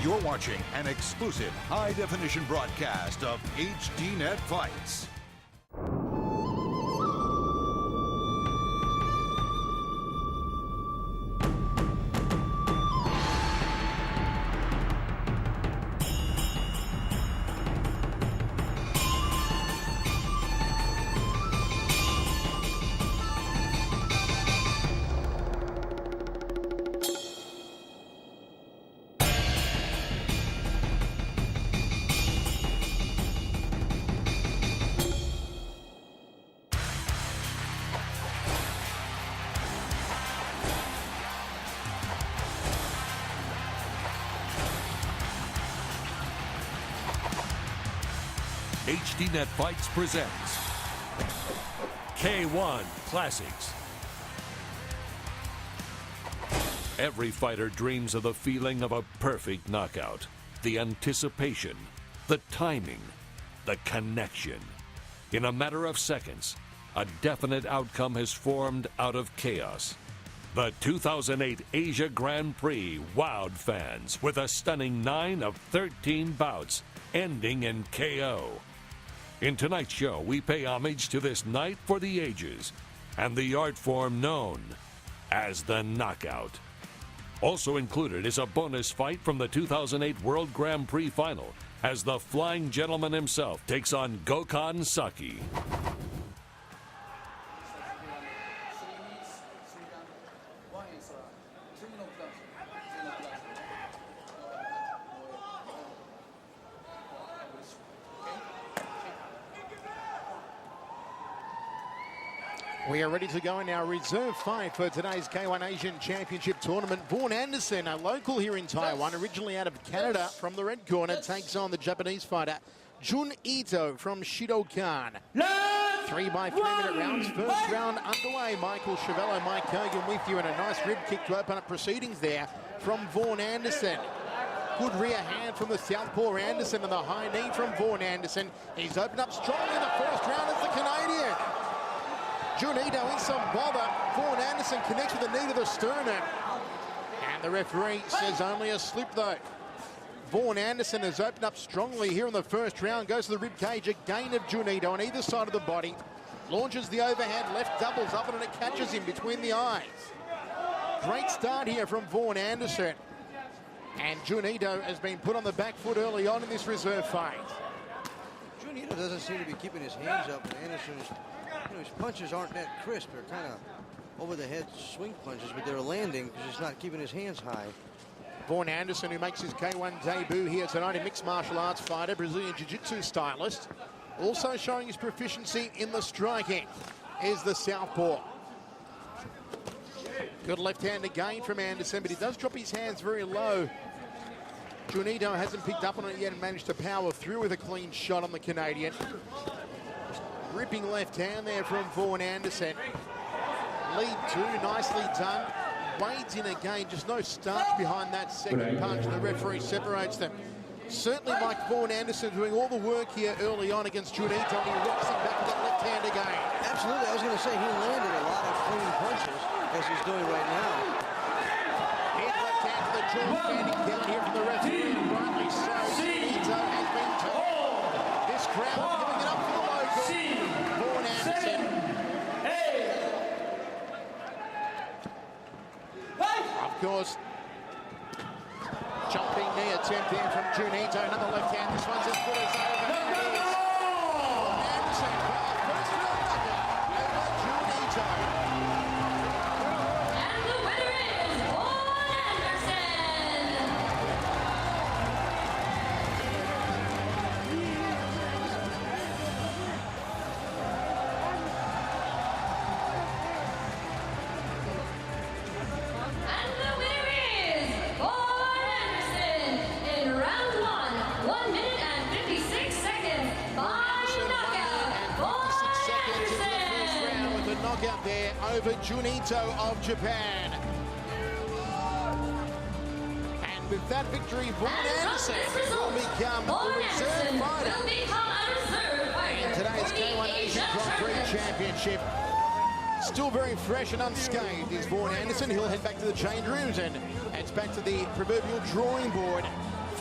You're watching an exclusive high-definition broadcast of HDNet Fights. HDNet Fights presents K1 Classics. Every fighter dreams of the feeling of a perfect knockout, the anticipation, the timing, the connection. In a matter of seconds, a definite outcome has formed out of chaos. The 2008 Asia Grand Prix wowed fans with a stunning 9 of 13 bouts, ending in KO. In tonight's show, we pay homage to this night for the ages and the art form known as the knockout. Also included is a bonus fight from the 2008 World Grand Prix final as the Flying Gentleman himself takes on Gokhan Saki. We are ready to go in our reserve fight for today's K1 Asian Championship Tournament. Vaughan Anderson, a local here in Taiwan, originally out of Canada, from the red corner, takes on the Japanese fighter Jun Ito from Shidokan. 3 by 3 minute rounds. First round underway. Michael Chavello, Mike Hogan with you, and a nice rib kick to open up proceedings there from Vaughan Anderson. Good rear hand from the southpaw Anderson and the high knee from Vaughan Anderson. He's opened up strongly in the first round as the Canadian. Junito in some bother. Vaughan Anderson connects with the knee to the sternum. And the referee says only a slip though. Vaughan Anderson has opened up strongly here in the first round. Goes to the rib cage, a gain of Junito on either side of the body. Launches the overhand, left doubles up and it catches him between the eyes. Great start here from Vaughan Anderson. And Junito has been put on the back foot early on in this reserve fight. Junito doesn't seem to be keeping his hands up, and Anderson's, his punches aren't that crisp. They're kind of over-the-head swing punches, but they're landing because he's not keeping his hands high. Vaughan Anderson, who makes his K1 debut here tonight, a mixed martial arts fighter, Brazilian Jiu-Jitsu stylist. Also showing his proficiency in the striking is the southpaw. Good left hand again from Anderson, but he does drop his hands very low. Junito hasn't picked up on it yet and managed to power through with a clean shot on the Canadian. Ripping left hand there from Vaughan Anderson. Lead 2, nicely done. Wades in again, just no starch behind that second punch. The referee separates them. Certainly Mike Vaughan Anderson doing all the work here early on against Junito. He rocks him back with that left hand again. Absolutely, I was going to say he landed a lot of clean punches as he's doing right now. Hit left hand to the jaw, standing down here from the referee. Rightly so. Junito has been told. This crowd giving it up for the local. Vaughan Anderson. Of course, jumping knee attempt there from Junito. Another left hand. This one's as good as over. Vaughan Anderson, first round knockout over Junito. And the winner is Vaughan Anderson. And the winner is Vaughan Anderson in round 1, 1 minute and 56 seconds by knockout. Vaughan Anderson. With a knockout there over Junito of Japan. And with that victory, Vaughan Anderson will become a reserve fighter in today's K1 Asian Grand Prix Championship. Still very fresh and unscathed is Vaughan Anderson. He'll head back to the change rooms and it's back to the proverbial drawing board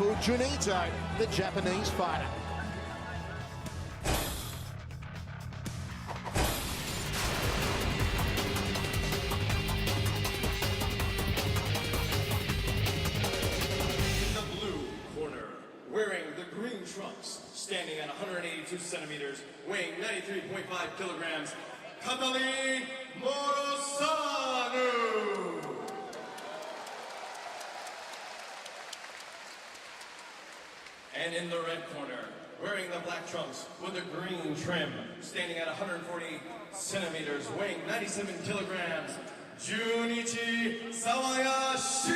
for Junito, the Japanese fighter. In the blue corner, wearing the green trunks, standing at 182 centimeters, weighing 93.5 kilograms, Katalin Morosanu. And in the red corner, wearing the black trunks with the green trim, standing at 140 centimeters, weighing 97 kilograms, Junichi Sawayashiki.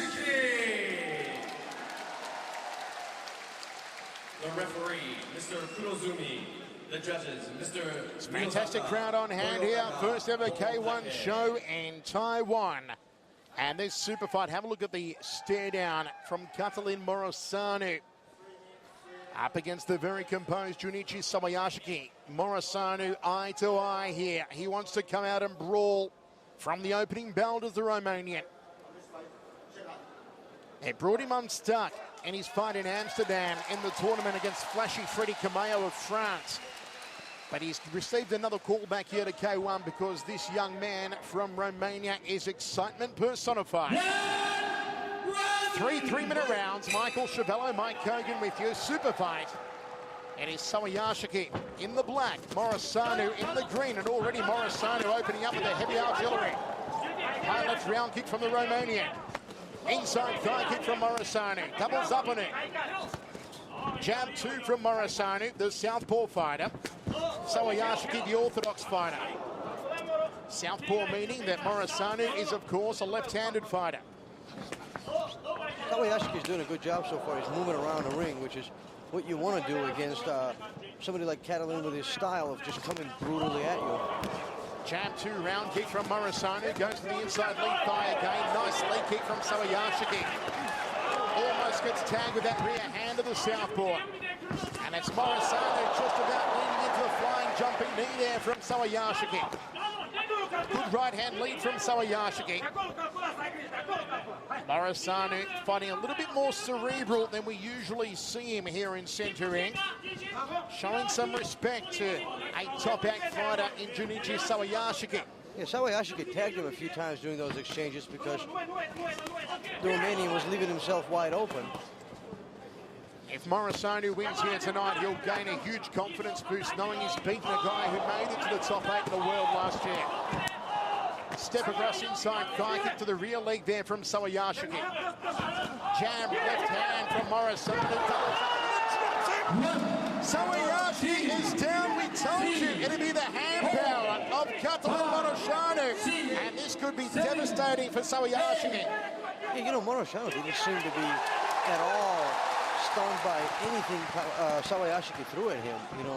The referee, Mr. Kurozumi. The judges, Mr. Fantastic crowd on hand here. First ever K1 show in Taiwan. And this super fight, have a look at the stare down from Katalin Morosanu. Up against the very composed Junichi Sawayashiki. Morosanu eye to eye here. He wants to come out and brawl from the opening bell to the Romanian. It brought him unstuck in his fight in Amsterdam in the tournament against flashy Freddie Cameo of France. But he's received another call back here to K1 because this young man from Romania is excitement personified. Three 3-minute rounds. Michael Chavello, Mike Kogan with you. Super fight. It is Sawayashiki in the black, Morosanu in the green, and already Morosanu opening up with a heavy artillery. High left round kick from the Romanian. Inside thigh kick from Morosanu. Doubles up on it. Jab 2 from Morosanu, the southpaw fighter. Sawayashiki, the orthodox fighter. Southpaw meaning that Morosanu is, of course, a left-handed fighter. Sawayashiki is doing a good job so far. He's moving around the ring, which is what you want to do against somebody like Katalin with his style of just coming brutally at you. Jab 2, round kick from Morosanu. Goes to the inside lead thigh again. Nice lead kick from Sawayashiki. Almost gets tagged with that rear hand of the southpaw. And it's Morosanu just about leaning into the flying jumping knee there from Sawayashiki. Good right hand lead from Sawayashiki. Morosanu fighting a little bit more cerebral than we usually see him here in centre ring. Showing some respect to a top act fighter in Junichi Sawayashiki. Yeah, Sawayashiki tagged him a few times during those exchanges because the Romanian was leaving himself wide open. If Morosanu wins here tonight, he'll gain a huge confidence boost knowing he's beaten a guy who made it to the top 8 in the world last year. Step across inside thigh kick to the rear leg there from Sawayashiki. Jab left hand from Morosanu. Sawayashiki is down, we told you. It'll be the hand power of Katalin Morosanu. And this could be devastating for Sawayashiki. Yeah, you know, Morosanu didn't seem to be at all stunned by anything Sawayashiki threw at him, you know.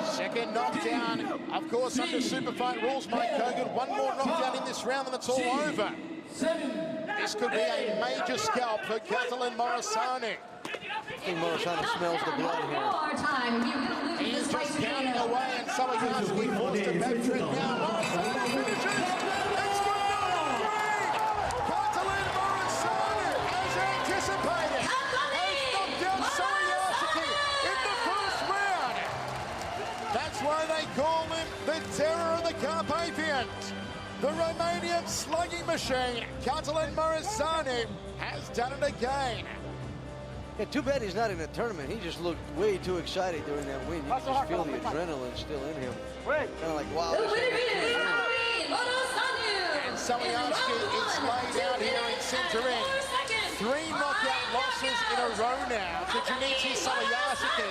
Second knockdown, of course, under super fight rules, Mike Kogan. One more knockdown in this round and it's all over. This could be a major scalp for Katalin Morosanu. I think Morosanu smells the blood here. He is just counting away and Sawayashiki forced to back for it now. Morosanu finishes. It's good night. Katalin Morosanu, as anticipated, has knocked down Sawayashiki in the first round. That's why they call him the terror of the Carpathians. The Romanian slugging machine, Katalin Morosanu, has done it again. Yeah, too bad he's not in the tournament. He just looked way too excited during that win. You can just feel the adrenaline still in him. Kind of like, wow. The winner is Katalin Morosanu. And Sawayashiki is laid out here in centre ring. 3 knockout losses in a row now to Junichi Sawayashiki.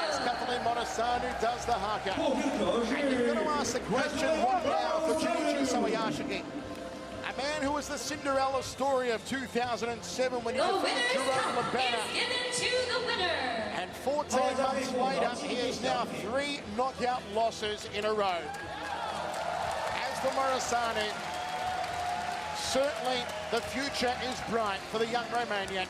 As Katalin Morosanu does the haka. And you've got to ask the question, what now for Junichi Sawayashiki? A man who was the Cinderella story of 2007 when he defeated Jerome Labana. And 14 months later, he has now 3 knockout losses in a row. As for Morosanu, certainly the future is bright for the young Romanian.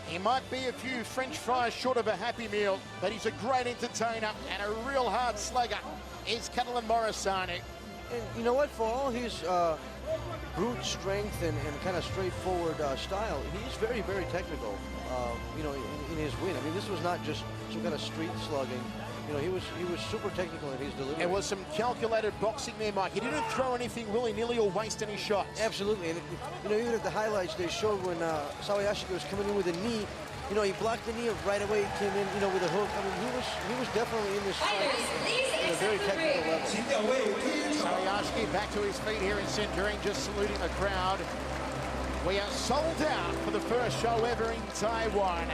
He might be a few French fries short of a Happy Meal, but he's a great entertainer and a real hard slugger is Katalin Morosanu. And you know what? For all his brute strength and kind of straightforward style, he's very, very technical, you know, in his win. I mean, this was not just some kind of street slugging. You know, he was super technical in his delivery. There was some calculated boxing there, Mike. He didn't throw anything willy-nilly or waste any shots. Absolutely, and you know, even at the highlights they showed when Sawayashiki was coming in with a knee, you know, he blocked the knee up right away, came in, you know, with a hook. I mean, he was definitely in this fight at a very technical level. Sawayashiki back to his feet here in centering, just saluting the crowd. We are sold out for the first show ever in Taiwan.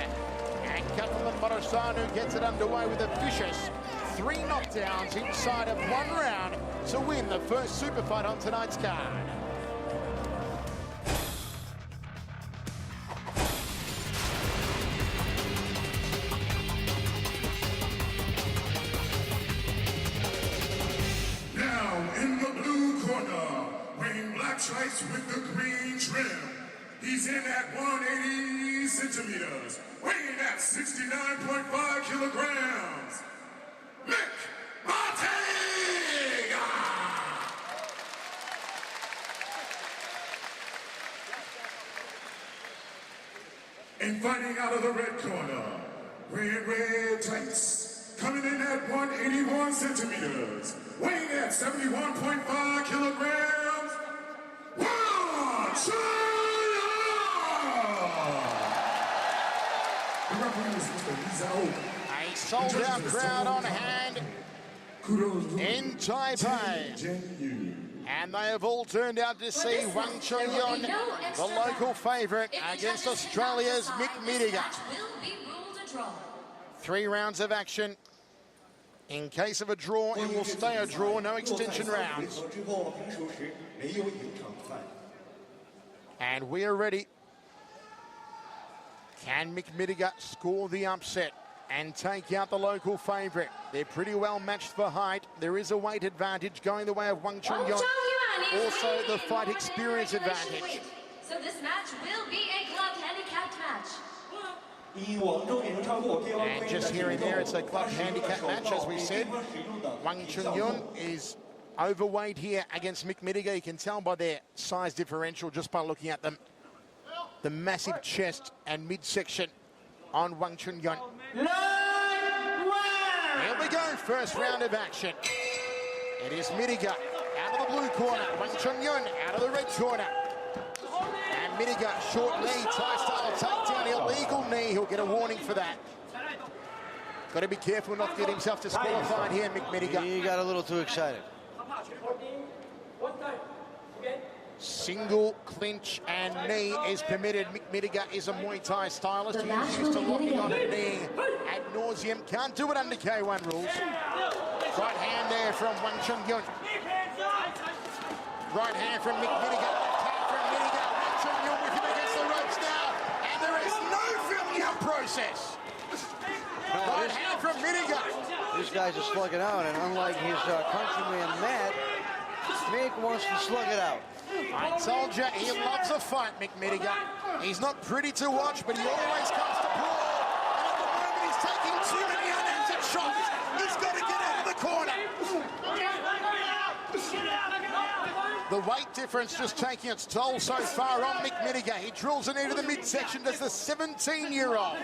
And Catalan Morosanu gets it underway with a vicious 3 knockdowns inside of 1 round to win the first super fight on tonight's card. Now in the blue corner, wearing black stripes with the green trim. He's in at 180 centimeters, weighing at 69.5 kilograms. Mick Ortega! And fighting out of the red corner, wearing red tights, coming in at 181 centimeters, weighing at 71.5 kilograms. A sold-out crowd on hand in Taipei. And they have all turned out to see Wang Chunyun, the local favourite, against Australia's Mick Midiga. 3 rounds of action. In case of a draw, it will stay a draw, no extension rounds. And we are ready. Can Mick Midiga score the upset and take out the local favourite? They're pretty well matched for height. There is a weight advantage going the way of Wang Chunyun. Also the fight experience advantage. So this match will be a club handicapped match. And just here and there, it's a club handicap match, as we said. Wang Chunyun is overweight here against Mick Midiga. You can tell by their size differential just by looking at them. The massive chest and midsection on Wang Chunyun. Here we go, first round of action. It is Midiga out of the blue corner, Wang Chunyun out of the red corner. And Midiga, short knee, Thai style takedown, illegal knee. He'll get a warning for that. Got to be careful not to get himself disqualified here, Mick Midiga. He got a little too excited. Single clinch and knee is permitted. Mick Midiga is a Muay Thai stylist. He's used to locking on a knee ad nauseum. Can't do it under K1 rules. Right hand there from Wang Chunyun. Right hand from Mick Midiga. Left hand from Midiga. Wang Chunyun with him against the ropes now. And there is no filling out process. Right hand from Midiga. This guy's just slugging out, and unlike his countryman Matt, Mick wants to slug it out. I told you, he loves a fight, Mick Midiga. He's not pretty to watch, but he always comes to brawl. And at the moment, he's taking too many unanswered shots. He's got to get out of the corner. The weight difference just taking its toll so far on Mick Midiga. He drills a knee to the midsection, does the 17-year-old.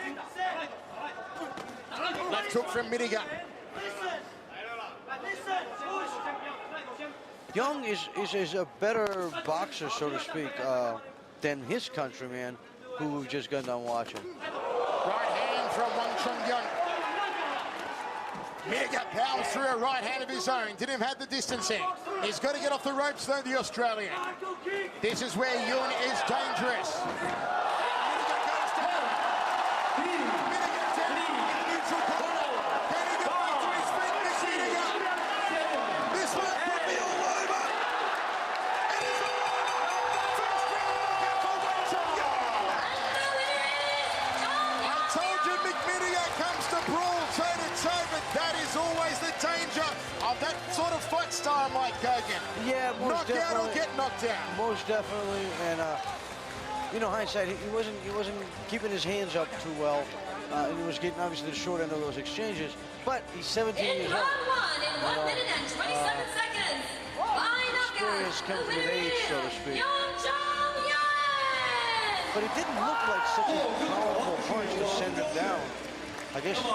Left hook from Midiga. Young is a better boxer, so to speak, than his countryman, who we've just got done watching. Right hand from Wang Chunyun. Midiga powers through a right hand of his own. Didn't have the distancing. He's got to get off the ropes, though, the Australian. This is where Yun is dangerous. That sort of fight style, Mike Kogan. Yeah, most knock definitely. Out or get knocked down. Most definitely, and you know, hindsight, he wasn't keeping his hands up too well, and he was getting obviously the short end of those exchanges. But he's 17 years old. In 1 minute and 27 seconds, by knockout, experience comes with age, so to speak. but it didn't look like such a powerful punch to send him down. I guess it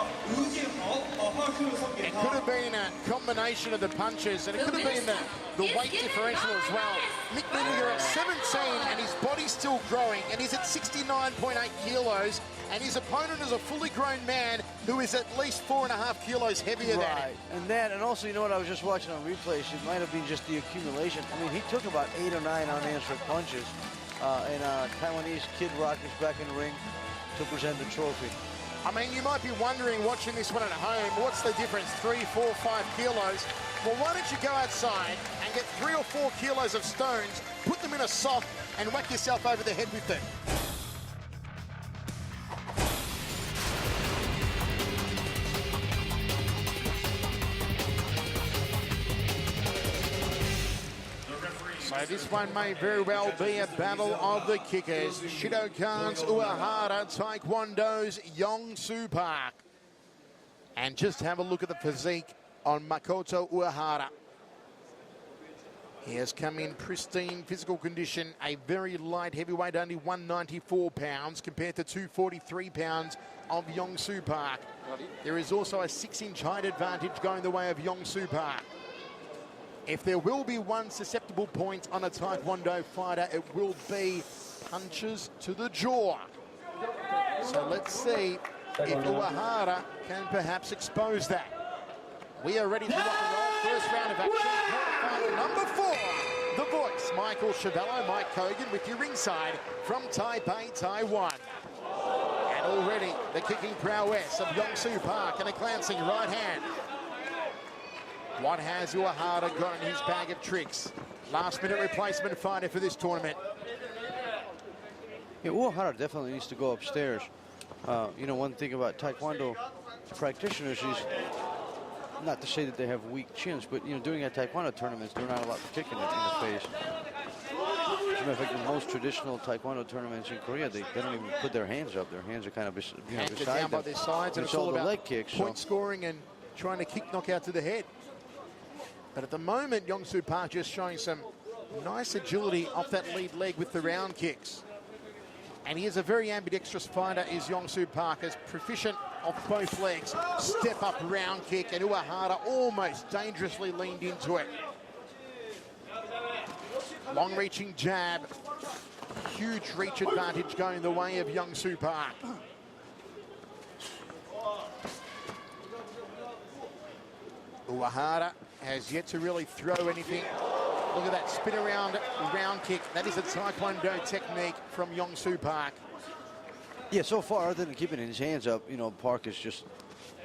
could have been a combination of the punches, and it could have been the weight differential as well. Mick Lineker at 17, and his body's still growing, and he's at 69.8 kilos, and his opponent is a fully grown man who is at least 4.5 kilos heavier than him. And also, you know what, I was just watching on replays, it might have been just the accumulation. I mean, he took about 8 or 9 unanswered punches, and Taiwanese kid Rock is back in the ring to present the trophy. I mean, you might be wondering, watching this one at home, what's the difference, 3, 4, 5 kilos? Well, why don't you go outside and get 3 or 4 kilos of stones, put them in a sock, and whack yourself over the head with them? So this one may very well be a battle of the kickers. Shidokan's Uehara, Taekwondo's Yong-Soo Park. And just have a look at the physique on Makoto Uehara. He has come in pristine physical condition, a very light heavyweight, only 194 pounds compared to 243 pounds of Yong-Soo Park. There is also a 6-inch height advantage going the way of Yong-Soo Park. If there will be one susceptible point on a Taekwondo fighter, it will be punches to the jaw. So let's see if Uehara can perhaps expose that. We are ready to rock and roll. First round of action. Number 4, the voice, Michael Chavello, Mike Kogan with you ringside from Taipei, Taiwan. And already the kicking prowess of Yong-Soo Park and a glancing right hand. What has Uehara got in his bag of tricks? Last-minute replacement fighter for this tournament. Yeah, Uehara definitely needs to go upstairs. You know, one thing about Taekwondo practitioners is, not to say that they have weak chins, but, you know, doing at Taekwondo tournaments, they're not allowed to kick in the face. As a matter of fact, in most traditional Taekwondo tournaments in Korea, they don't even put their hands up. Their hands are kind of beside down by their sides, and it's all about leg kicks, point scoring and trying to kick knockout to the head. But at the moment, Yong-Soo Park just showing some nice agility off that lead leg with the round kicks. And he is a very ambidextrous fighter, is Yong-Soo Park, as proficient off both legs. Step up round kick, and Uehara almost dangerously leaned into it. Long reaching jab. Huge reach advantage going the way of Yong-Soo Park. Uehara has yet to really throw anything. Look at that spin around round kick. That is a Taekwondo technique from Yong-Soo Park. Yeah, so far, other than keeping his hands up, you know, Park is just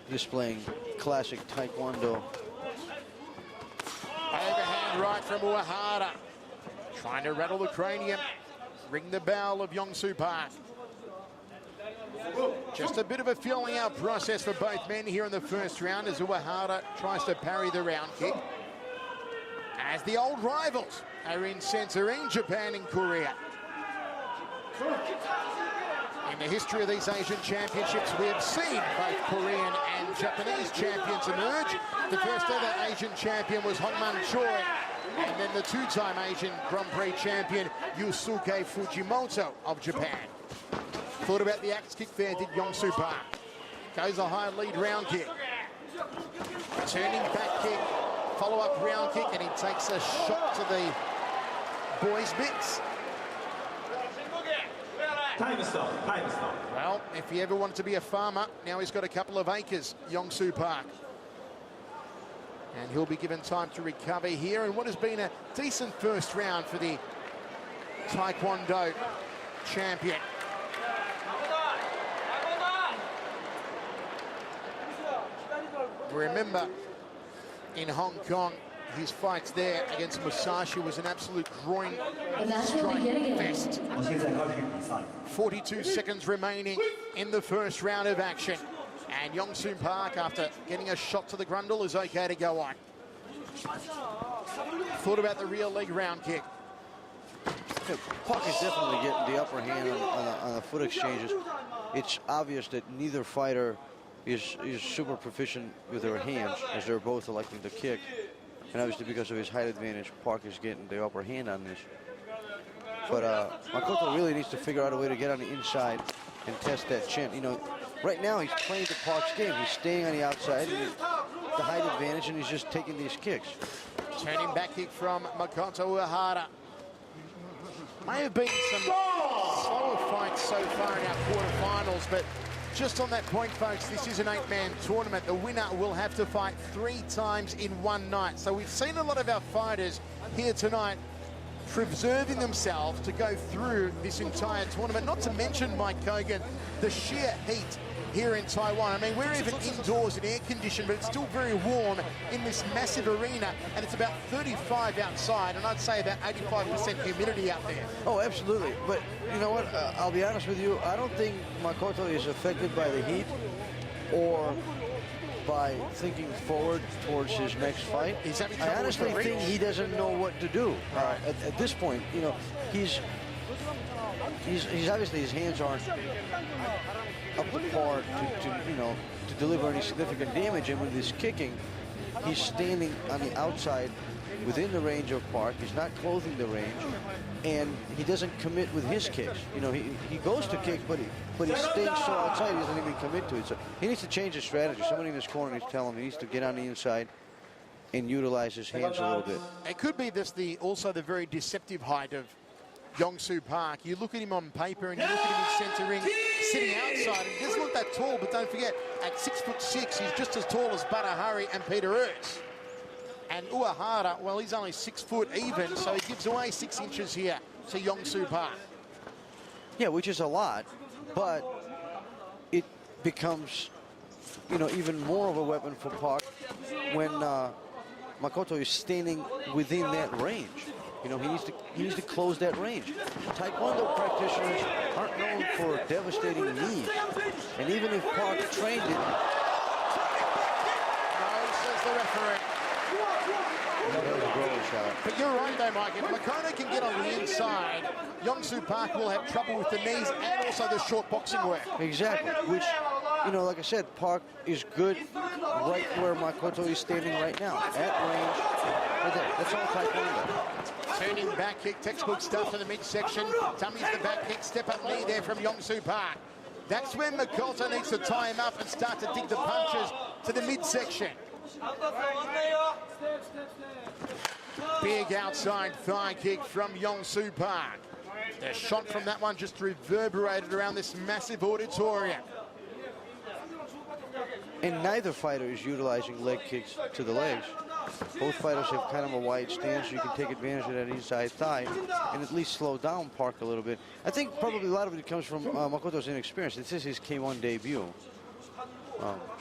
displaying classic Taekwondo. Overhand right from Uehara. Trying to rattle the cranium. Ring the bell of Yong-Soo Park. Just a bit of a feeling out process for both men here in the first round as Uehara tries to parry the round kick. As the old rivals are in centering Japan and Korea. In the history of these Asian championships, we have seen both Korean and Japanese champions emerge. The first ever Asian champion was Hongman Choi, and then the 2-time Asian Grand Prix champion Yusuke Fujimoto of Japan. Thought about the axe kick there, did Yong-Soo Park. Goes a high lead round kick. Turning back kick, follow-up round kick, and he takes a shot to the boys' mitts. Time stop. Time stop. Well, if he ever wanted to be a farmer, now he's got a couple of acres, Yong-Soo Park. And he'll be given time to recover here in what has been a decent first round for the Taekwondo champion. Remember, in Hong Kong, his fights there against Musashi was an absolute groin strike fest. 42 seconds remaining in the first round of action. And Yong-Soo Park, after getting a shot to the grundle, is okay to go on. Thought about the rear leg round kick. Yeah, Park is definitely getting the upper hand on the foot exchanges. It's obvious that neither fighter is super proficient with their hands, as they're both electing to kick. And obviously because of his height advantage, Park is getting the upper hand on this. But Makoto really needs to figure out a way to get on the inside and test that chin. You know, right now he's playing the Park's game. He's staying on the outside, and the height advantage, and he's just taking these kicks. Turning back kick from Makoto Uehara. May have been some slower fights so far in our quarterfinals, but just on that point, folks, this is an 8-man tournament. The winner will have to fight 3 times in one night. So we've seen a lot of our fighters here tonight preserving themselves to go through this entire tournament, not to mention, Mike Kogan, the sheer heat here in Taiwan. I mean, we're even indoors in air conditioned, but it's still very warm in this massive arena, and it's about 35 outside, and I'd say about 85% humidity out there. Oh, absolutely. But you know what? I'll be honest with you. I don't think Makoto is affected by the heat or by thinking forward towards his next fight. I honestly think he doesn't know what to do at this point. You know, he's obviously, his hands aren't up to par to deliver any significant damage, and with his kicking, he's standing on the outside within the range of Park. He's not closing the range, and he doesn't commit with his kicks. You know, he goes to kick, but he's staying so outside he doesn't even commit to it. So he needs to change his strategy. Somebody in his corner needs to tell him he needs to get on the inside and utilize his hands a little bit. It could be this also the very deceptive height of Young-Soo Park. You look at him on paper and you look at him in centre ring, sitting outside. He doesn't look that tall, but don't forget, at 6'6", he's just as tall as Badahari and Peter Urs. And Uehara, well, he's only 6 foot even, so he gives away 6 inches here to Young-Soo Park. Yeah, which is a lot, but it becomes, you know, even more of a weapon for Park when Makoto is standing within that range. You know, he needs to close that range. Taekwondo practitioners aren't known for devastating knees, and even if Park trained it, no, says the referee. But you're right though, Mike. If Makoto can get on the inside, Young-Soo Park will have trouble with the knees and also the short boxing work. Exactly, which, you know, like I said, Park is good right where Makoto is standing right now, at range, right there. That's all Taekwondo. Turning back kick, textbook stuff to the midsection. Tummy's the back kick, step up knee there from Young-Soo Park. That's when Makoto needs to tie him up and start to dig the punches to the midsection. Big outside thigh kick from Young-Soo Park. The shot from that one just reverberated around this massive auditorium. And neither fighter is utilizing leg kicks to the legs. Both fighters have kind of a wide stance, so you can take advantage of that inside thigh and at least slow down Park a little bit. I think probably a lot of it comes from Makoto's inexperience. This is his K1 debut.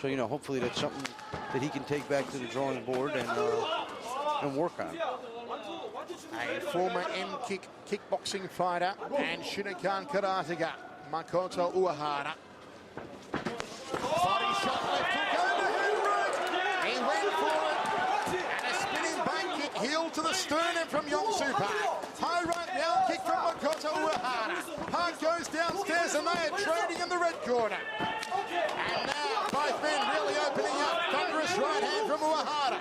So, you know, hopefully that's something that he can take back to the drawing board and work on. A former M-kick kickboxing fighter and Shinnekan karateka, Makoto Uehara. Body shot left hook overhand right. He went for it. And a spinning back kick, heel to the sternum from Young-Soo Park. High right round kick from Makoto Uehara. Park goes downstairs and they are trading in the red corner. And now both men really opening up. Thunderous right hand from Uehara.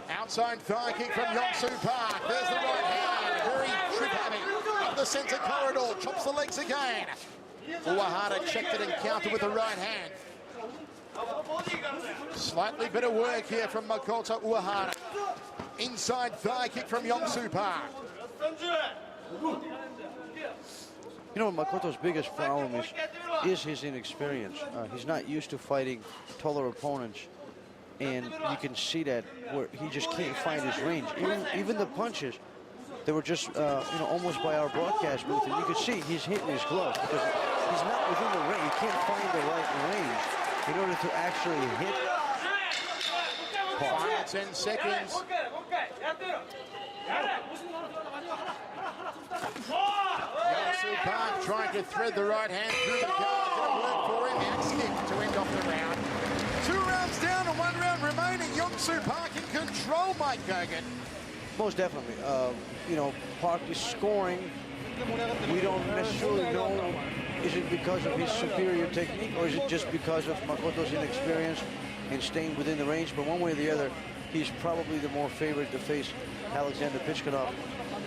Outside thigh kick from Young-Soo Park. There's the right hand. Very trip-having up the centre corridor. Chops the legs again. Uehara checked it and countered with the right hand. Slightly better work here from Makoto Uehara. Inside thigh kick from Young-Soo Park. You know, Makoto's biggest problem is his inexperience. He's not used to fighting taller opponents, and you can see that where he just can't find his range. Even the punches, they were just, you know, almost by our broadcast booth, and you could see he's hitting his gloves because he's not within the range. He can't find the right range in order to actually hit Park. Final 10 seconds. Young-Soo Park trying to thread the right hand through the guard. Going to work for him. Axe kick to end off the round. 2 rounds down and 1 round remaining. Young-Soo Park in control, Mike Kogan. Most definitely. You know, Park is scoring. We don't necessarily know, is it because of his superior technique or is it just because of Makoto's inexperience and staying within the range? But one way or the other, he's probably the more favorite to face Alexander Pichkanov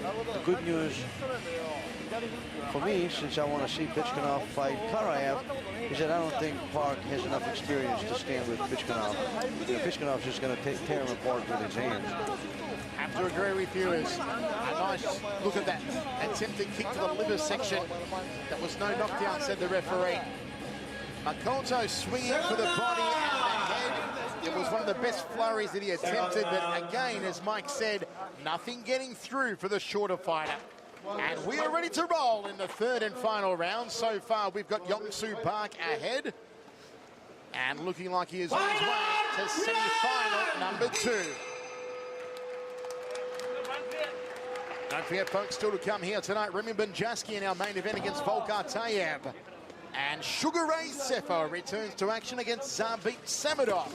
the good news for me, since I want to see Bichkanov fight Karayev, is that I don't think Park has enough experience to stand with Bichkanov. You know, Bichkanov's just going to tear him apart with his hands. Have to agree with you. As a nice look at that attempted kick to the liver section. That was no knockdown, said the referee. Makoto swinging for the body and the head. It was one of the best flurries that he attempted, but again, as Mike said, nothing getting through for the shorter fighter. And we are ready to roll in the third and final round. So far, we've got Young-Soo Park ahead. And looking like he is on his way to semi-final number 2. Don't forget, folks, still to come here tonight, Remy Benjaski in our main event against Volkar Tayev. And Sugar Ray Sefo returns to action against Zabit Samedov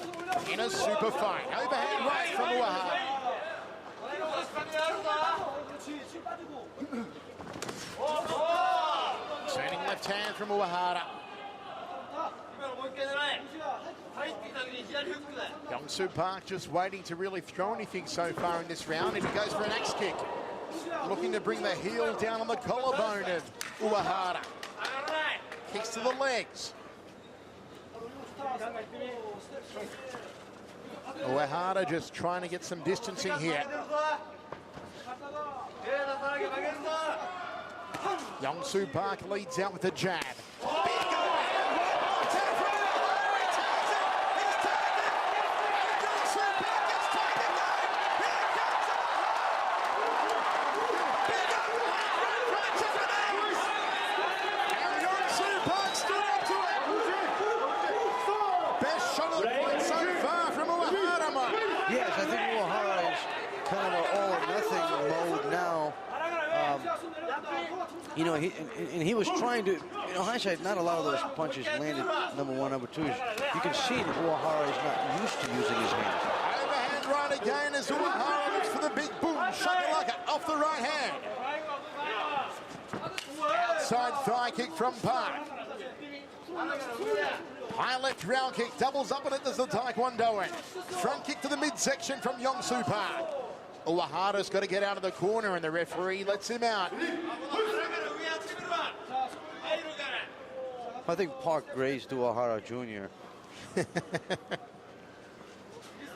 in a super fight. Overhand right from Uehara. Turning left hand from Uehara. Young-Soo Park just waiting to really throw anything so far in this round, and he goes for an axe kick. Looking to bring the heel down on the collarbone of Uehara. Kicks to the legs. Uehara just trying to get some distancing here. Young-Soo Park leads out with a jab. You know, he was trying to, you know, hindsight, not a lot of those punches landed, number one, number two. You can see that Uehara is not used to using his hands. Overhand right again as Uehara looks for the big boom shakalaka off the right hand. Outside thigh kick from Park. High left round kick, doubles up, and it does the Taekwondoan. Front kick to the midsection from Young-Soo Park. Uehara's got to get out of the corner, and the referee lets him out. I think Park grazed Uehara Jr.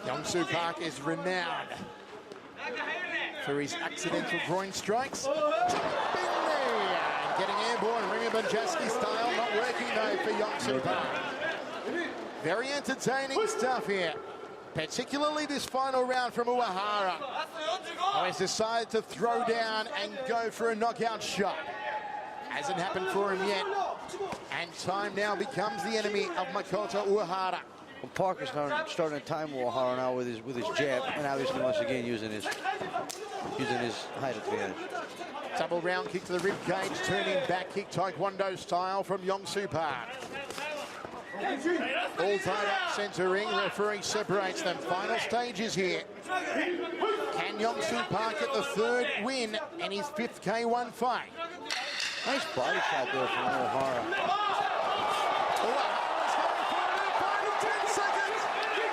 Young-Soo Park is renowned for his accidental groin strikes. Getting airborne, Remy Benjaski style, not working though for Young-Soo Park. Very entertaining stuff here, particularly this final round from Uehara, who has decided to throw down and go for a knockout shot. Hasn't happened for him yet, and time now becomes the enemy of Makoto Uehara. Well, Park is starting to time Uehara now with his jab, and obviously once again using his height advantage. Double round kick to the rib cage, turning back kick Taekwondo style from Young-Soo Park. All tied up, centering, referee separates them. Final stages here. Can Young-Soo Park get the third win in his 5th K1 fight? Nice body shot there from Uehara. Uehara's going for the final 10 seconds.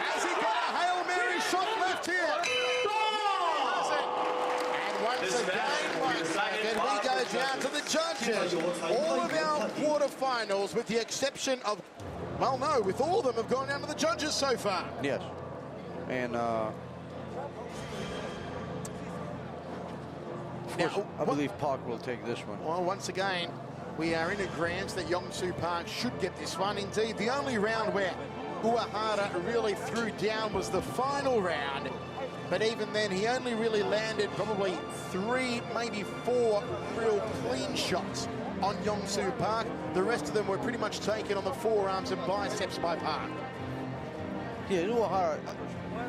Has he got a Hail Mary shot left here? And once again, we go down to the judges. All of our quarterfinals, with the exception of, well, no, with all of them have gone down to the judges so far. Yes. And now, I believe Park will take this one. Well, once again, we are in agreement that Young-Soo Park should get this one. Indeed, the only round where Uehara really threw down was the final round. But even then, he only really landed probably 3, maybe 4 real clean shots on Young-Soo Park. The rest of them were pretty much taken on the forearms and biceps by Park. Yeah, Uehara,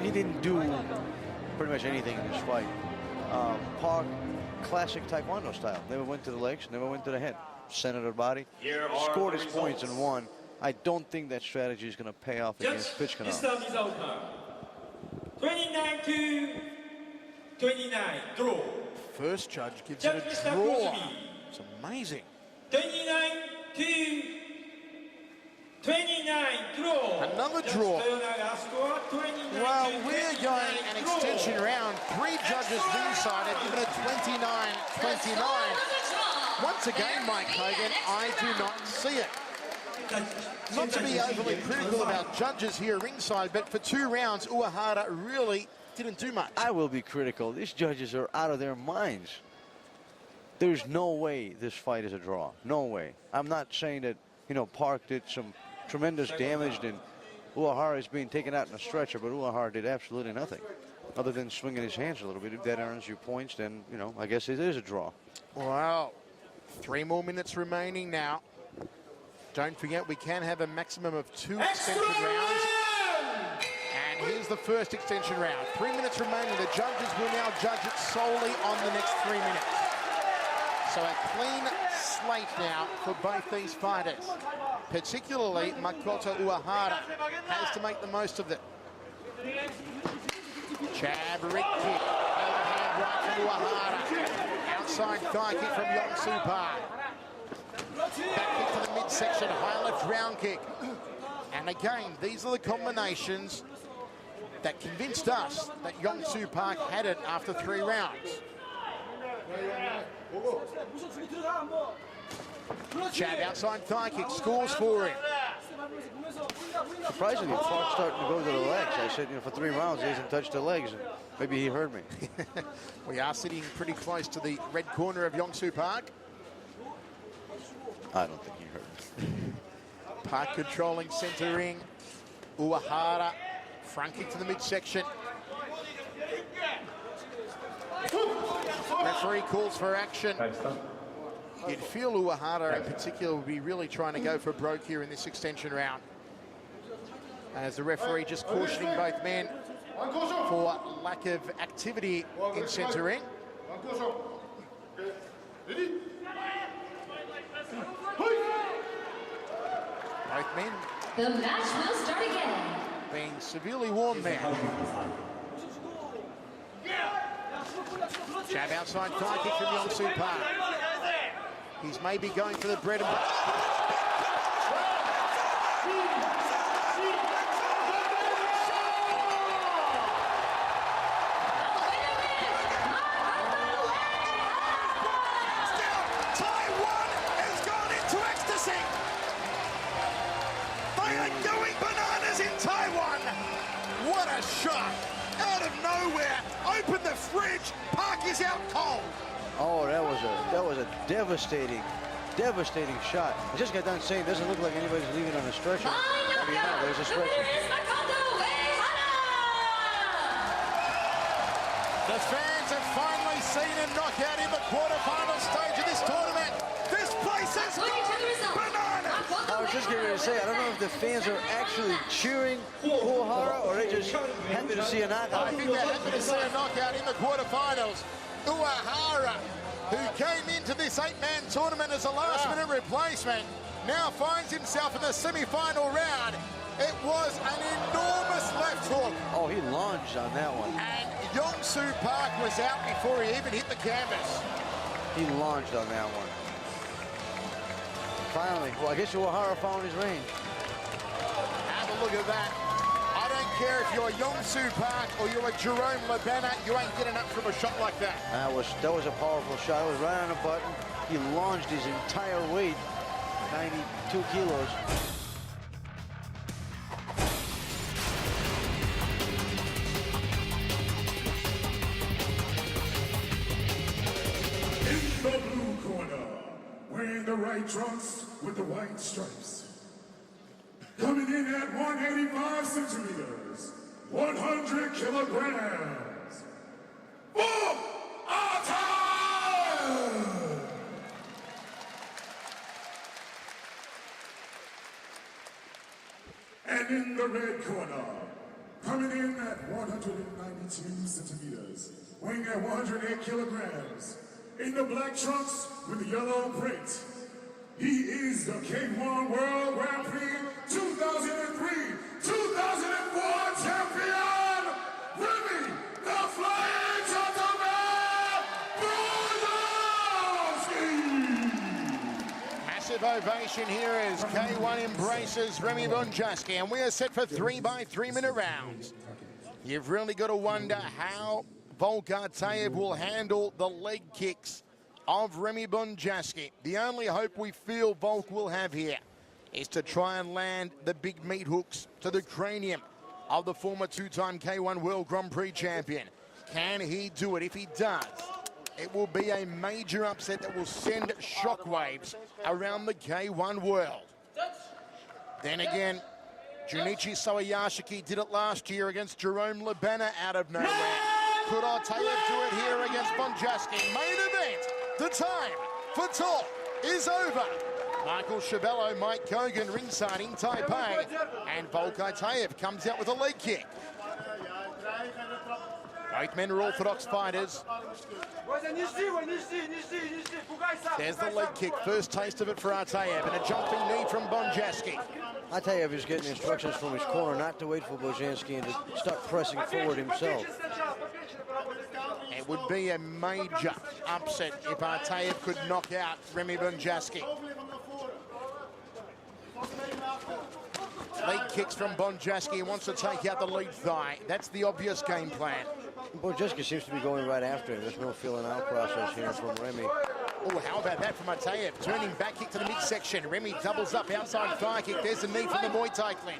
he didn't do pretty much anything in this fight. Park, classic Taekwondo style. Never went to the legs, never went to the head. Centered the body, scored his points and won. I don't think that strategy is going to pay off against Bichkanov. 29-29, draw. First judge gives it a draw. It's amazing. 29-29. 29 draw. Another draw. Sayonara score 29. Well, we're going an extension round. 3 judges ringside have given it 29-29. Once again, Mike Hogan, I do not see it. Not to be overly critical about judges here ringside, but for 2 rounds, Uehara really didn't do much. I will be critical. These judges are out of their minds. There's no way this fight is a draw. No way. I'm not saying that, you know, Park did some tremendous damage and Uehara is being taken out in a stretcher, but Uehara did absolutely nothing other than swinging his hands a little bit. If that earns you points, then, you know, I guess it is a draw. Wow. 3 more minutes remaining now. Don't forget, we can have a maximum of 2 extension rounds. And here's the first extension round. 3 minutes remaining. The judges will now judge it solely on the next 3 minutes. So a clean slate now for both these fighters. Particularly, Makoto Uehara has to make the most of it. Jab, rig kick, overhand right from Uehara. Outside thigh kick from Yong-Soo Park. Back kick to the midsection, high left round kick. And again, these are the combinations that convinced us that Yong-Soo Park had it after 3 rounds. Jab, outside thigh kick, scores for him. Surprisingly, Park's starting to go to the legs. I said, you know, for 3 rounds, he hasn't touched the legs. And maybe he heard me. We are sitting pretty close to the red corner of Yong-Soo Park. I don't think he heard me. Park controlling center ring. Uehara, front kick to the midsection. Referee calls for action. You'd feel Uehara in particular would be really trying to go for broke here in this extension round. As the referee just cautioning both men for lack of activity in center ring. Both men The match will start again. being severely warned there. Jab outside thigh kick from Yong-Soo Park. He's maybe going for the bread and butter. Taiwan has gone into ecstasy. They are going bananas in Taiwan. What a shot! Out of nowhere, open the fridge, Park is out cold. Oh, that was a devastating shot. I just got done saying it doesn't look like anybody's leaving on a stretcher. Yeah, there's a stretcher. The fans have finally seen a knockout in the quarterfinal stage of this tournament. This place is bananas. I was just getting ready to say, I don't know if the fans are actually cheering Uehara or they just happy to see a knockout. I think they're happy to see a knockout in the quarterfinals. Uehara, who came into this 8-man tournament as a last-minute replacement, now finds himself in the semi-final round. It was an enormous left hook. Oh, he lunged on that one. And Yong-Soo Park was out before he even hit the canvas. He lunged on that one. Finally, well, I guess Uehara found his range. Have a look at that. I don't care if you're Yong-Soo Park or you're a Jerome Labana, you ain't getting up from a shot like that. That was a powerful shot. It was right on the button. He launched his entire weight, 92 kilos. In the blue corner, wearing the white trunks with the white stripes. Coming in at 185 centimeters, 100 kilograms. Boom! And in the red corner, coming in at 192 centimeters, weighing at 108 kilograms, in the black trunks with the yellow print, he is the K1 World Grand Prix 2003, 2004 champion, Remy the Flying Gentleman Brodowski! Massive massive ovation here as K1 embraces Remy Bonjaski, and we are set for 3 by 3 minute rounds. You've really got to wonder how Volkartayev will handle the leg kicks of Remy Bonjaski. The only hope we feel Volk will have here is to try and land the big meat hooks to the cranium of the former 2-time K1 World Grand Prix champion. Can he do it? If he does, it will be a major upset that will send shockwaves around the K1 world. Then again, Junichi Sawayashiki did it last year against Jerome Labana out of nowhere. Could Artayev do it here against Bonjaski? Main event. The time for talk is over. Michael Chavello, Mike Kogan ringside in Taipei, and Volkartayev comes out with a leg kick. Both men are orthodox fighters. There's the leg kick, first taste of it for Artayev, and a jumping knee from Bonjaski. Artayev is getting instructions from his corner not to wait for Bonjaski and to start pressing forward himself. It would be a major upset if Artayev could knock out Remy Bonjaski. Leg kicks from Bonjaski. He wants to take out the lead thigh. That's the obvious game plan. Bonjaski seems to be going right after him. There's no feeling out process here from Remy. Oh, how about that from Artayev? Turning back kick to the midsection. Remy doubles up, outside thigh kick. There's the knee from the Muay Thai clinch.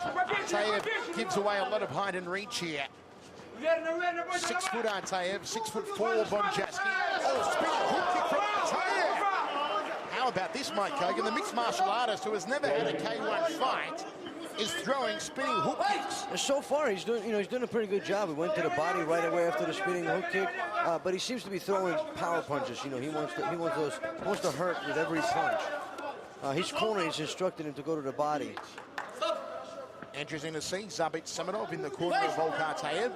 Artayev gives away a lot of height and reach here. 6 foot Artayev, 6'4" Bonjaski. Oh, spinning hook kick from Artayev. How about this, Mike Kogan? The mixed martial artist who has never had a K1 fight is throwing spinning hook kicks. So far, he's doing a pretty good job. He went to the body right away after the spinning hook kick, but he seems to be throwing power punches. You know, he wants to hurt with every punch. His corner is instructing him to go to the body. Interesting to see Zabit Samadov in the corner of Volkartayev.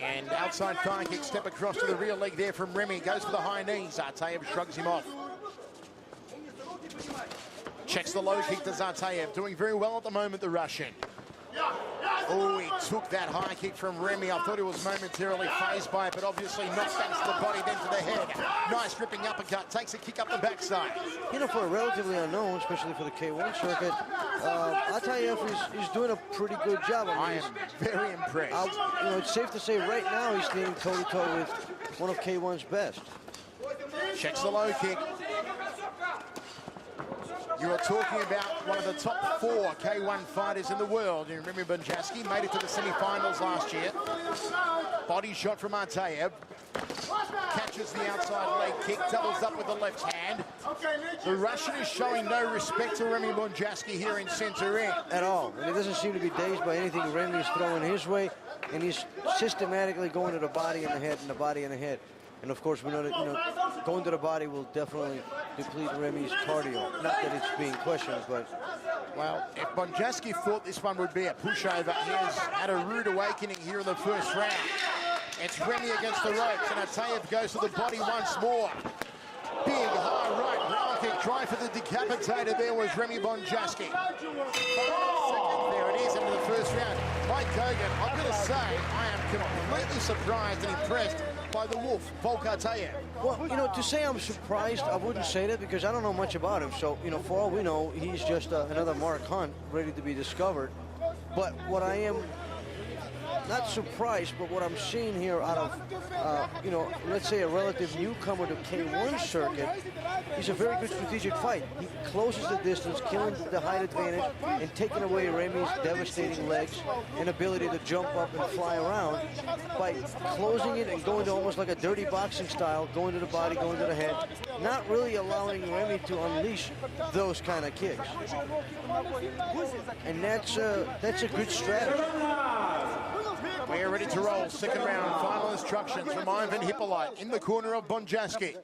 And outside thigh kick, step across to the rear leg there from Remy. Goes for the high knees. Artayev shrugs him off. Checks the low kick to Artayev. Doing very well at the moment, the Russian. Oh, he took that high kick from Remy. I thought he was momentarily phased by it, but obviously knocks back to the body, then to the head. Nice ripping uppercut. Takes a kick up the backside. You know, for a relatively unknown, especially for the K1 circuit, Artayev is doing a pretty good job. I am very impressed. You know, it's safe to say right now he's standing toe-to-toe with one of K1's best. Checks the low kick. You are talking about one of the top 4 K1 fighters in the world. You remember Bonjaski made it to the semi-finals last year. Body shot from Artayev. Catches the outside leg kick, doubles up with the left hand. The Russian is showing no respect to Remy Bonjaski here in center ring. At all. And he doesn't seem to be dazed by anything Remy's throwing his way, and he's systematically going to the body and the head and the body and the head. And of course, we know that going to the body will definitely deplete Remy's cardio. Not that it's being questioned, but well, if Bonjaski thought this one would be a pushover, he has had a rude awakening here in the first round. It's Remy against the ropes, and Artayev goes to the body once more. Big high right ground kick. Try for the decapitator. There was Remy Bonjaski. There it is into the first round. Mike Kogan, I'm going to say I am completely surprised and impressed by the Wolf, Volkartayev. Well, you know, to say I'm surprised, I wouldn't say that because I don't know much about him. So, you know, for all we know, he's just another Mark Hunt ready to be discovered. But what I am not surprised, but what I'm seeing here out of, you know, let's say a relative newcomer to K1 circuit, is a very good strategic fight. He closes the distance, killing the height advantage, and taking away Remy's devastating legs and ability to jump up and fly around by closing it and going to almost like a dirty boxing style, going to the body, going to the head, not really allowing Remy to unleash those kind of kicks. And that's a good strategy. We're ready to roll. Second round. Final instructions from Ivan Hippolyte in the corner of Bonjaski.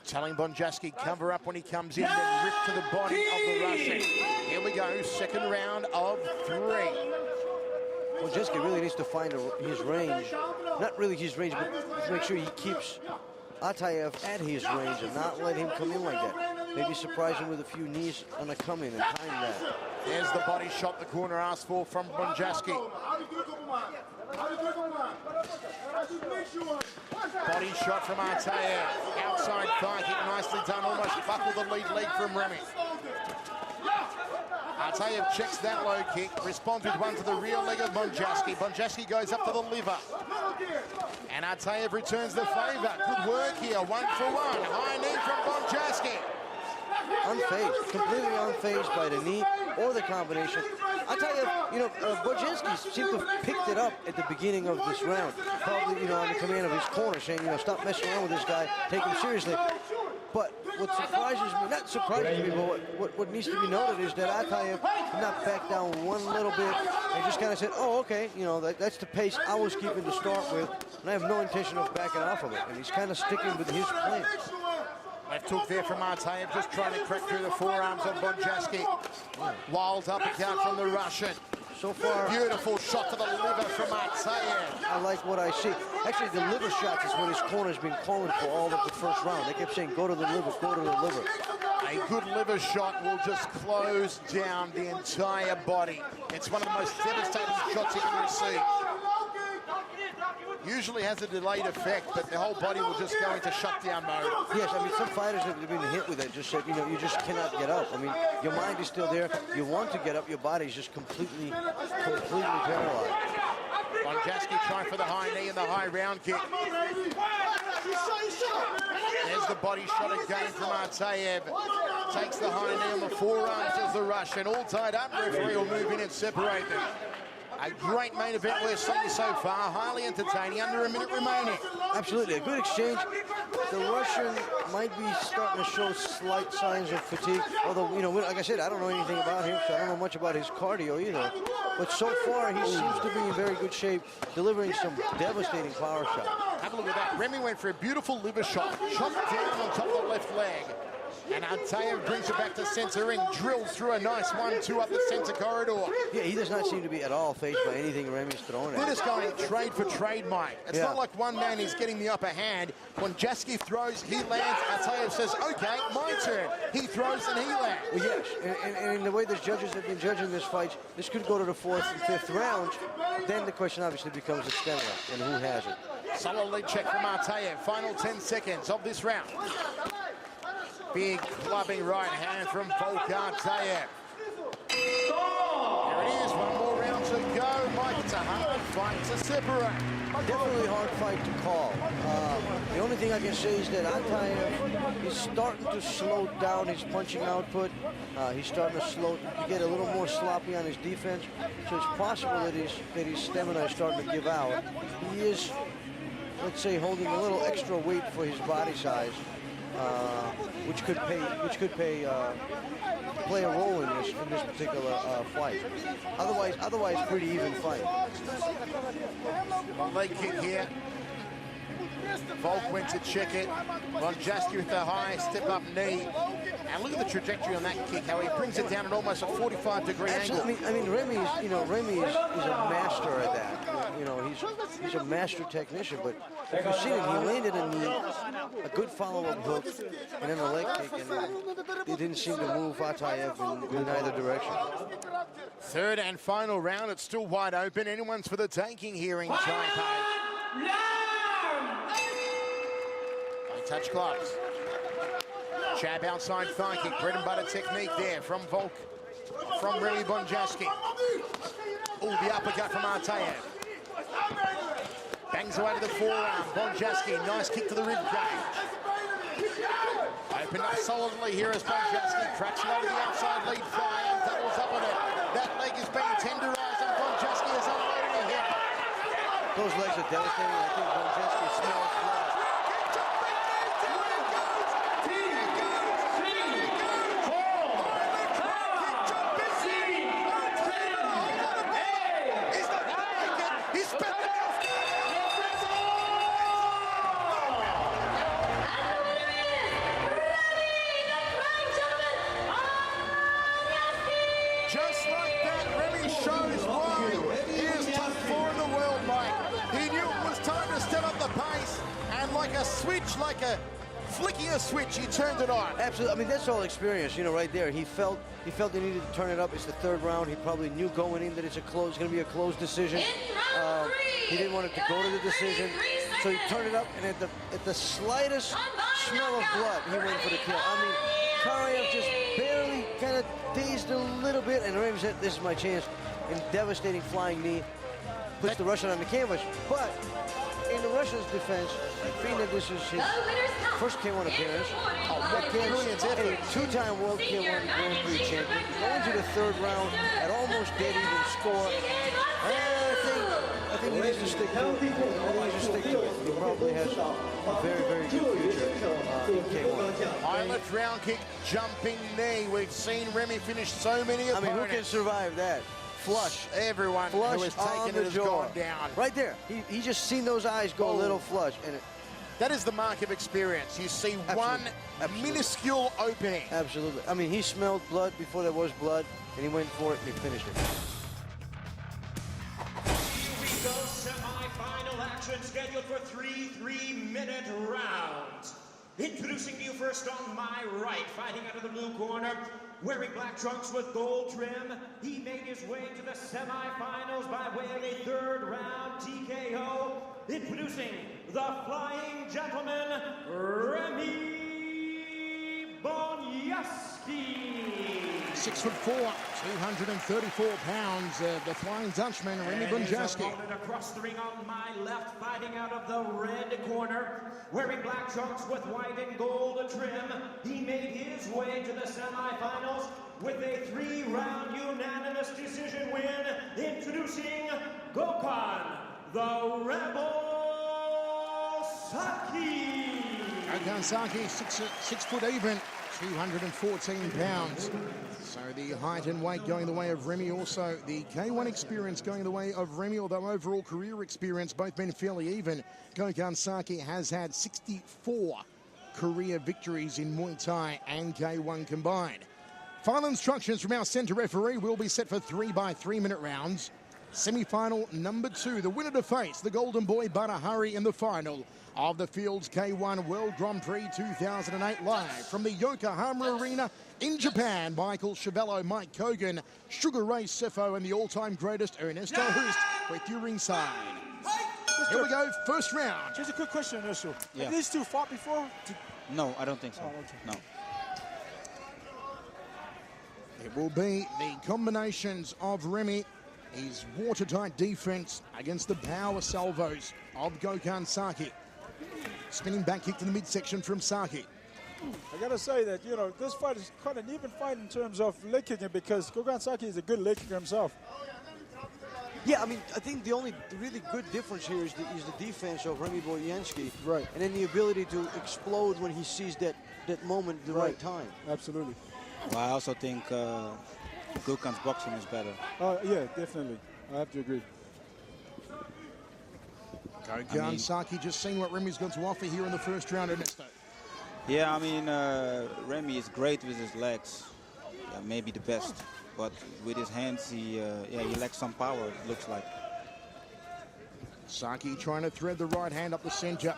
Telling Bonjaski cover up when he comes in, then rip to the body of the Russian. Here we go. Second round of 3. Bonjaski really needs to find his range. Not really his range, but to make sure he keeps Artayev at his range and not let him come in like that. maybe surprise him with a few knees on the come in and time that. There's the body shot the corner asked for from Bonjaski. Body shot from Artaev. Outside thigh kick, nicely done. Almost buckled the lead leg from Remy. Artaev checks that low kick, responds with one to the rear leg of Bonjaski. Bonjaski goes up to the liver. And Artaev returns the favour. Good work here, 1 for 1. High knee from Bonjaski. Unfazed, completely unfazed by the knee or the combination. I tell you, Bonjaski seemed to have picked it up at the beginning of this round. Probably, on the command of his corner, saying, stop messing around with this guy, take him seriously. But what surprises me, not surprises me, but what needs to be noted is that Artaev did not back down one little bit and just kind of said, oh, okay, that's the pace I was keeping to start with, and I have no intention of backing off of it. And he's kind of sticking with his plan. Left hook there from Artaev, just trying to crack through the forearms of Bonjaski. Wild uppercut from the Russian. So far, beautiful shot to the liver from Artaev. I like what I see. Actually, the liver shots is what his corner's been calling for all of the first round. They kept saying, go to the liver, go to the liver. A good liver shot will just close down the entire body. It's one of the most devastating shots you can receive. Usually has a delayed effect, but the whole body will just go into shutdown mode. Yes, I mean, some fighters have been hit with it, just said, you just cannot get up. I mean, your mind is still there. You want to get up, your body's just completely paralyzed. Bonjaski trying for the high knee and the high round kick. There's the body shot again from Artaev. Takes the high knee on the forearms of the Russian. All tied up, referee will move in and separate them. A great main event we're seeing so far, highly entertaining, under a minute remaining. Absolutely, a good exchange. The Russian might be starting to show slight signs of fatigue, although, like I said, I don't know anything about him, so I don't know much about his cardio either. But so far, he seems to be in very good shape, delivering some devastating power shots. Have a look at that. Remy went for a beautiful liver shot, chopped down on top of the left leg. And Artaev brings it back to center ring, drills through a nice 1-2 up the center corridor. Yeah, he does not seem to be at all faced by anything Remy's throwing at him. They're just going trade for trade, Mike. It's not like one man is getting the upper hand. When Bonjaski throws, he lands. Artaev says, okay, my turn. He throws and he lands. Well, yes, and in the way the judges have been judging this fight, this could go to the 4th and 5th rounds. Then the question obviously becomes extent and who has it. Solid lead check from Artaev. Final 10 seconds of this round. Big clubbing right hand from Volk Artaev. There it is, one more round to go. Mike, it's a hard fight to separate. Definitely hard fight to call. The only thing I can say is that Artaev is starting to slow down his punching output. He's starting to get a little more sloppy on his defense. So it's possible that his stamina is starting to give out. He is, let's say, holding a little extra weight for his body size. Which could play a role in this particular fight. Otherwise, pretty even fight. Leg kick here. Volk went to check it. Bonjaski with the high step-up knee. And look at the trajectory on that kick, how he brings it down at almost a 45-degree angle. I mean, Remy is a master at that. He's a master technician, but if you see him, he landed a knee, a good follow-up hook, and then a leg kick, and it didn't seem to move Artaev in either direction. Third and final round, it's still wide open. Anyone's for the taking here in Taipei. Touch gloves. Jab outside thigh kick, bread and butter technique there from Volk, from Remy Bonjaski. Oh, the uppercut from Artaev. Bangs away to the forearm. Bonjaski, nice kick to the rib cage. Open up solidly here as Bonjaski cracks it over the outside lead thigh and doubles up on it. That leg is being tenderized and Bonjaski is unloading a hit. Those legs are devastating. I think Bonjaski smells blood. Just like that, Remy shows why he is top 4 in the world, Mike. He knew it was time to step up the pace, and like a switch, like a flicking a switch, he turned it on. Absolutely. I mean, that's all experience, you know, right there. He felt he needed to turn it up. It's the third round. He probably knew going in that it's going to be a close decision. He didn't want it to go to the decision, so he turned it up, and at the slightest smell of blood, he went for the kill. I mean, Karayev just barely kind of dazed a little bit, and Remy said, "This is my chance." And devastating flying knee puts the Russian on the canvas. But in the Russian's defense, being that this is his first K1 appearance, against a two-time World K1 Grand Prix champion, going to the third round at almost dead even score. I think he needs to stick to it. He probably has a very, very good future in K1. High left round kick, jumping knee. We've seen Remy finish so many opponents. I mean, who can survive that? Flush. Everyone flush who has taken it has gone down. Right there. He just seen those eyes go a little flush. And that is the mark of experience. You see one minuscule opening. Absolutely. I mean, he smelled blood before there was blood, and he went for it, and he finished it. Here we go, semi-final action scheduled for 3 3-minute rounds. Introducing you first on my right, fighting out of the blue corner, wearing black trunks with gold trim. He made his way to the semifinals by way of a third-round TKO. Introducing the Flying Gentleman, Remy Bonjasky. 6'4", 234 pounds, the Flying Dutchman, Remy Bonjasky. Across the ring on my left, fighting out of the red corner, wearing black trunks with white and gold trim. He made his way to the semifinals with a 3-round unanimous decision win. Introducing Gokhan, the Rebel Saki. Gokhan Saki, 6 foot even, 214 pounds. So the height and weight going the way of Remy, also the K1 experience going the way of Remy, although overall career experience both been fairly even. Gokhan Saki has had 64 career victories in Muay Thai and K1 combined. Final instructions from our centre referee will be set for 3 by 3-minute rounds. Semi-final number 2, the winner to face the Golden Boy Badahari in the final of the Fields K1 World Grand Prix 2008, live from the Yokohama Arena in Japan. Michael Chiavello, Mike Kogan, Sugar Ray Sefo, and the all-time greatest Ernesto Hust with you ringside. Here we go, first round. Just a quick question, Ernesto. Yeah. Have these two fought before? No, I don't think so. Oh, okay. No. It will be the combinations of Remy, his watertight defense against the power salvos of Gokhan Saki. Spinning back kick to the midsection from Saki. I gotta say that, you know, this fight is quite an even fight in terms of leg kicking because Gokhan Saki is a good leg kicker himself. Yeah, I mean, I think the only really good difference here is the defense of Remy Bonjasky. Right. And then the ability to explode when he sees that moment at the right time. Absolutely. Well, I also think Gokhan's boxing is better. Yeah, definitely. I have to agree. Gokhan Saki just seeing what Remy's going to offer here in the first round, Ernesto. Yeah, I mean, Remy is great with his legs. Yeah, maybe the best. But with his hands, he lacks some power, it looks like. Saki trying to thread the right hand up the center.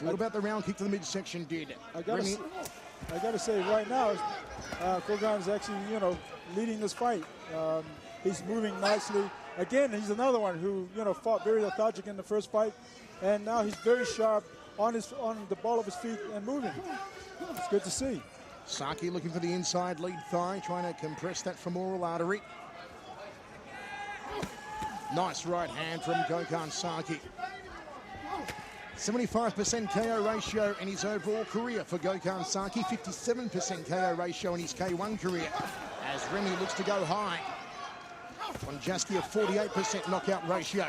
What about the round kick to the midsection did? I gotta say right now, Gokhan is actually, you know, leading this fight. He's moving nicely. Again, he's another one who, you know, fought very lethargic in the first fight, and now he's very sharp on the ball of his feet and moving. It's good to see. Saki looking for the inside lead thigh, trying to compress that femoral artery. Nice right hand from Gokhan Saki. 75% KO ratio in his overall career for Gokhan Saki, 57% KO ratio in his K1 career, as Remy looks to go high. Bonjasky a 48% knockout ratio.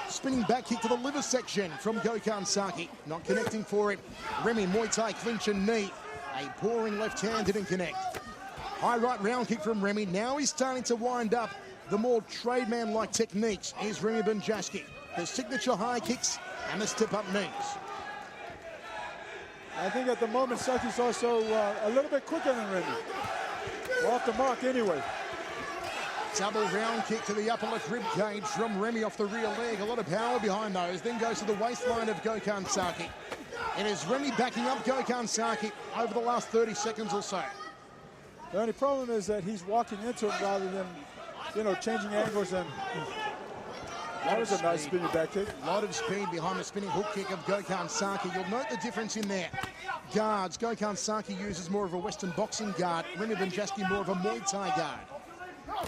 Spinning back kick to the liver section from Gokhan Saki, not connecting for it. Remy Muay Thai clinch and knee. A pouring left hand didn't connect. High right round kick from Remy. Now he's starting to wind up the more trademan-like techniques. Here's Remy Bonjasky. The signature high kicks and the step-up knees. I think at the moment, Saki's also a little bit quicker than Remy. Off the mark anyway. Double round kick to the upper left rib cage from Remy off the rear leg. A lot of power behind those. Then goes to the waistline of Gokhan Saki. And is Remy backing up Gokhan Saki over the last 30 seconds or so? The only problem is that he's walking into it rather than, changing angles. And that was a nice spinning back kick. A lot of speed behind the spinning hook kick of Gokhan Saki. You'll note the difference in there. Guards, Gokhan Saki uses more of a Western boxing guard. Remy Banjaski more of a Muay Thai guard.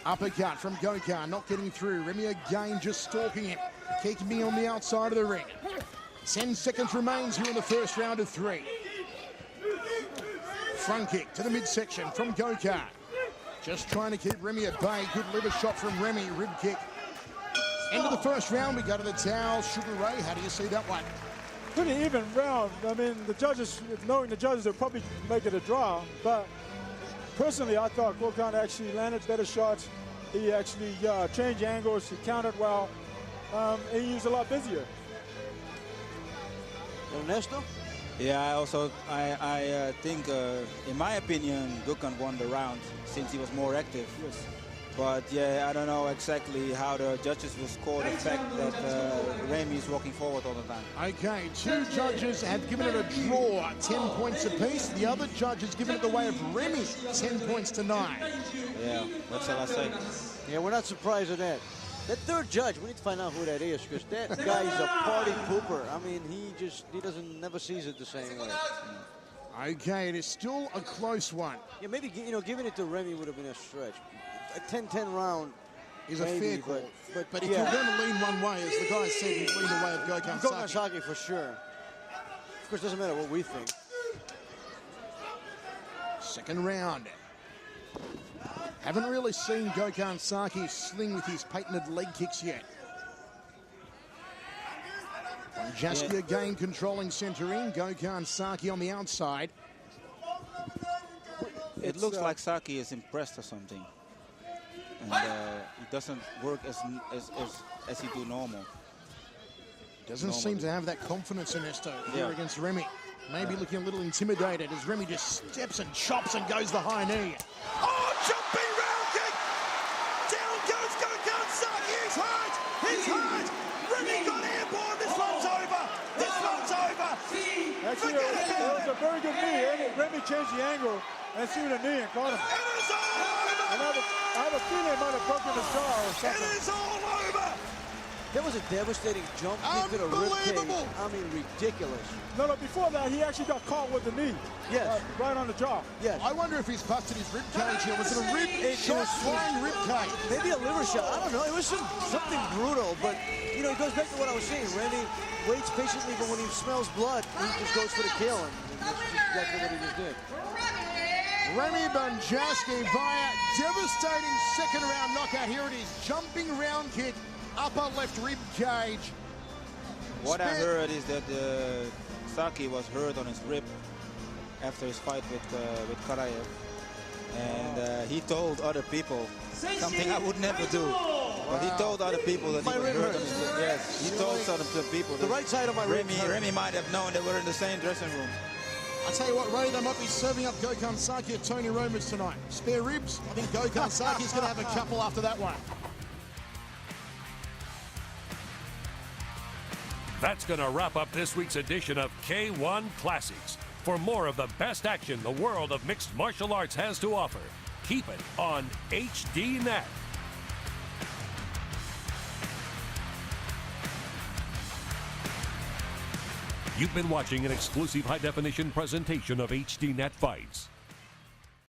Uppercut from Gokhan, not getting through. Remy again just stalking him. Keeping me on the outside of the ring. 10 seconds remains here in the first round of 3. Front kick to the midsection from Gokhan. Just trying to keep Remy at bay. Good liver shot from Remy. Rib kick. End of the first round. We go to the towel. Sugar Ray, how do you see that one? Pretty even round. I mean, the judges, knowing the judges, they'll probably make it a draw. But personally, I thought Gokhan actually landed better shots. He actually changed angles. He countered well. And he was a lot busier. Ernesto? Yeah, I think, in my opinion, Gokhan won the round since he was more active. Yes. But yeah, I don't know exactly how the judges will score the fact that Remy is walking forward all the time. Okay, 2 judges have given it a draw, 10 points apiece. The other judge has given it the way of Remy, 10 points to 9. Yeah, what shall I say? Yeah, we're not surprised at that. That third judge, we need to find out who that is, because that guy is a party pooper. I mean, he never sees it the same way. Okay, it is still a close one. Yeah, maybe, giving it to Remy would have been a stretch. A 10-10 round is a fair call. But if yeah. you're going to lean one way, as the guy said, he'd lean the way of Gokhan Saki. Gokhan Saki for sure. Of course, it doesn't matter what we think. Second round. Haven't really seen Gokhan Saki sling with his patented leg kicks yet. Banjaski again controlling centering. Gokhan Saki on the outside. It looks like Saki is impressed or something. And it doesn't work as he do normal. Doesn't seem to have that confidence in Ernesto here against Remy. Maybe looking a little intimidated as Remy just steps and chops and goes the high knee. Oh, jumping round kick! Down goes Gokhan Saki. He's hurt! He's hurt! Remy got airborne. This one's over. This one's over. Actually, it was a very good knee. Remy changed the angle and threw the knee and caught him. It is all over! I have a feeling he might have broken his jaw or something. It is all over! That was a devastating jump kick to the rib cage. I mean, ridiculous. No, before that, he actually got caught with the knee. Yes. Right on the jaw. Yes. I wonder if he's busted his rib cage here. Was it a rib shot, flying rib cage? Maybe a liver shot. I don't know. It was something brutal, but, it goes back to what I was saying. Remy waits patiently, but when he smells blood, he just goes for the kill, and that's just exactly what he just did. Remy Banjaski via devastating second round knockout. Here it is, jumping round kick, upper left rib cage. What I heard is that Saki was hurt on his rib after his fight with Karayev, and he told other people something I would never do. But he told other people that he was hurt on his rib. Yes, he told other people. The right side of my rib. Remy might have known they were in the same dressing room. I tell you what, Ray, they might be serving up Gokhan Saki at Tony Roma's tonight. Spare ribs? I think Gokhan Saki's going to have a couple after that one. That's going to wrap up this week's edition of K1 Classics. For more of the best action the world of mixed martial arts has to offer, keep it on HDNet. You've been watching an exclusive high-definition presentation of HDNet Fights.